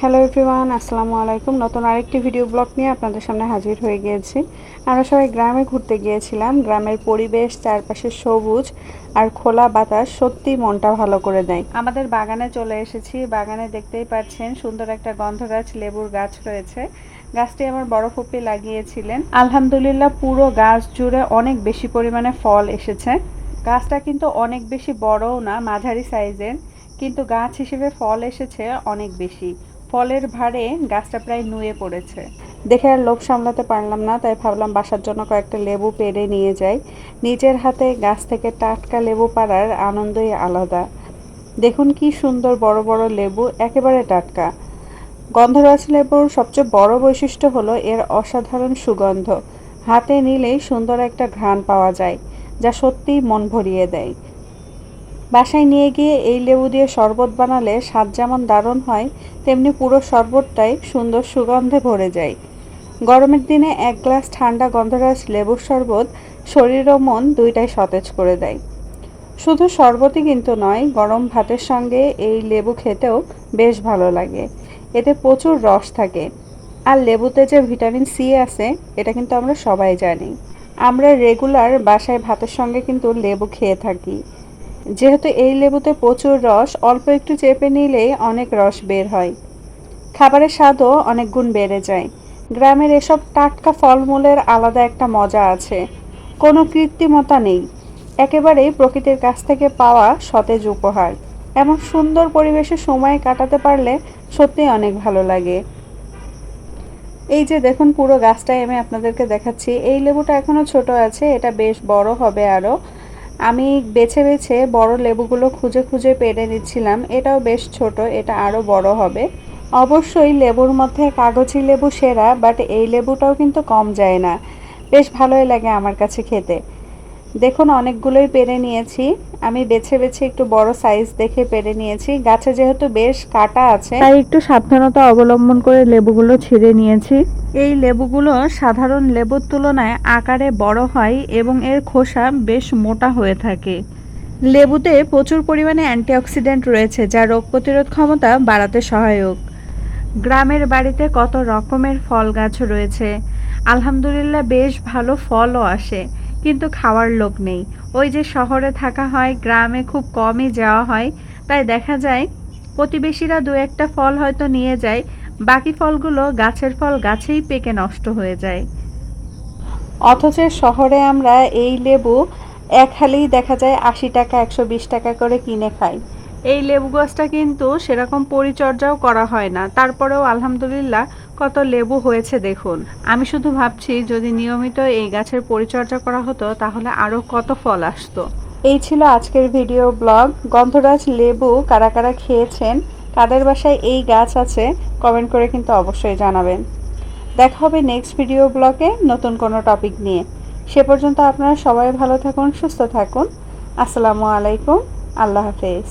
Hello everyone, আসসালামু আলাইকুম। নতুন আরেকটি ভিডিও ব্লগ নিয়ে আপনাদের সামনে হাজির হয়ে গিয়েছি। আমরা সবাই গ্রামে ঘুরতে গিয়েছিলাম। গ্রামের পরিবেশ, চারপাশে সবুজ আর খোলা বাতাস সত্যি মনটা ভালো করে দেয়। আমাদের বাগানে চলে এসেছি। বাগানে দেখতেই পাচ্ছেন সুন্দর একটা গন্ধরাজ লেবুর গাছ রয়েছে। গাছটি আমার বড় ফুপি লাগিয়েছিলেন। আলহামদুলিল্লাহ পুরো গাছ জুড়ে অনেক বেশি পরিমাণে ফল এসেছে। গাছটা কিন্তু অনেক বেশি বড়ও না, মাঝারি সাইজের, কিন্তু গাছ হিসেবে ফল এসেছে অনেক বেশি। ফলের ভারে গাছটা প্রায় নুয়ে পড়েছে। দেখে আর লোভ সামলাতে পারলাম না, তাই ভাবলাম বাসার জন্য কয়েকটা লেবু পেড়ে নিয়ে যাই। নিজের হাতে গাছ থেকে টাটকা লেবু পাড়ার আনন্দই আলাদা। দেখুন কি সুন্দর বড় বড় লেবু, একেবারে টাটকা। গন্ধরাজ লেবুর সবচেয়ে বড় বৈশিষ্ট্য হলো এর অসাধারণ সুগন্ধ। হাতে নিলেই সুন্দর একটা ঘ্রাণ পাওয়া যায়, যা সত্যিই মন ভরিয়ে দেয়। বাসায় নিয়ে গিয়ে এই লেবু দিয়ে শরবত বানালে স্বাদ যেমন দারুণ হয়, তেমনি পুরো শরবতটাই সুন্দর সুগন্ধে ভরে যায়। গরমের দিনে এক গ্লাস ঠান্ডা গন্ধরাজ লেবুর শরবত শরীর ও মন দুইটাই সতেজ করে দেয়। শুধু শরবতই কিন্তু নয়, গরম ভাতের সঙ্গে এই লেবু খেতেও বেশ ভালো লাগে। এতে প্রচুর রস থাকে। আর লেবুতে যে ভিটামিন সি আছে, এটা কিন্তু আমরা সবাই জানি। আমরা রেগুলার বাসায় ভাতের সঙ্গে কিন্তু লেবু খেয়ে থাকি। যেহেতু এই লেবুতে প্রচুর রস, অল্প একটু চেপে নিলেই অনেক রস বের হয়। খাবারের স্বাদও অনেক গুণ বেড়ে যায়। গ্রামের এসব টাটকা ফলমূলের আলাদা একটা মজা আছে। কোনো কৃত্রিমতা নেই, একেবারেই প্রকৃতির কাছ থেকে পাওয়া সতেজ উপহার। এমন সুন্দর পরিবেশে সময় কাটাতে পারলে সত্যিই অনেক ভালো লাগে। এই যে দেখুন, পুরো গাছটাই আমি আপনাদেরকে দেখাচ্ছি। এই লেবুটা এখনো ছোট আছে, এটা বেশ বড় হবে আরও। আমি বেছে বেছে বড় লেবুগুলো খুঁজে খুঁজে পেড়ে নিচ্ছিলাম। এটাও বেশ ছোট, এটা আরও বড় হবে। অবশ্যই লেবুর মধ্যে কাগজি লেবু সেরা, বাট এই লেবুটাও কিন্তু কম যায় না। বেশ ভালোই লাগে আমার কাছে খেতে। দেখুন অনেকগুলোই পেড়ে নিয়েছি। আমি বেছে বেছে একটু বড় সাইজ দেখে পেড়ে নিয়েছি। গাছে যেহেতু বেশ কাটা আছে, তাই একটু সাবধানতা অবলম্বন করে লেবুগুলো ছিঁড়ে নিয়েছি। এই লেবুগুলো সাধারণ লেবুর তুলনায় আকারে বড় হয় এবং এর খোসা বেশ মোটা হয়ে থাকে। লেবুতে প্রচুর পরিমাণে অ্যান্টিঅক্সিডেন্ট রয়েছে, যা রোগ প্রতিরোধ ক্ষমতা বাড়াতে সহায়ক। গ্রামের বাড়িতে কত রকমের ফল গাছ রয়েছে। আলহামদুলিল্লাহ বেশ ভালো ফলও আসে, কিন্তু খাওয়ার লোক নেই। ওই যে শহরে থাকা হয়, গ্রামে খুব কমই যাওয়া হয়, তাই দেখা যায় প্রতিবেশীরা দু একটা ফল হয়তো নিয়ে যায়, বাকি ফলগুলো গাছের ফল গাছেই পেকে নষ্ট হয়ে যায়। অথচ শহরে আমরা এই লেবু এক হালেই দেখা যায় ৮০ টাকা ১২০ টাকা করে কিনে খাই। এই লেবু গাছটা কিন্তু সেরকম পরিচর্যাও করা হয় না, তারপরেও আলহামদুলিল্লাহ কত লেবু হয়েছে দেখুন। আমি শুধু ভাবছি যদি নিয়মিত এই গাছের পরিচর্যা করা হতো তাহলে আরও কত ফল আসতো। এই ছিল আজকের ভিডিও ব্লগ। গন্ধরাজ লেবু কারা কারা খেয়েছেন, কাদের বাসায় এই গাছ আছে, কমেন্ট করে কিন্তু অবশ্যই জানাবেন। দেখা হবে নেক্সট ভিডিও ব্লগে নতুন কোনো টপিক নিয়ে। সে পর্যন্ত আপনারা সবাই ভালো থাকুন, সুস্থ থাকুন। আসসালামু আলাইকুম, আল্লাহ হাফেজ।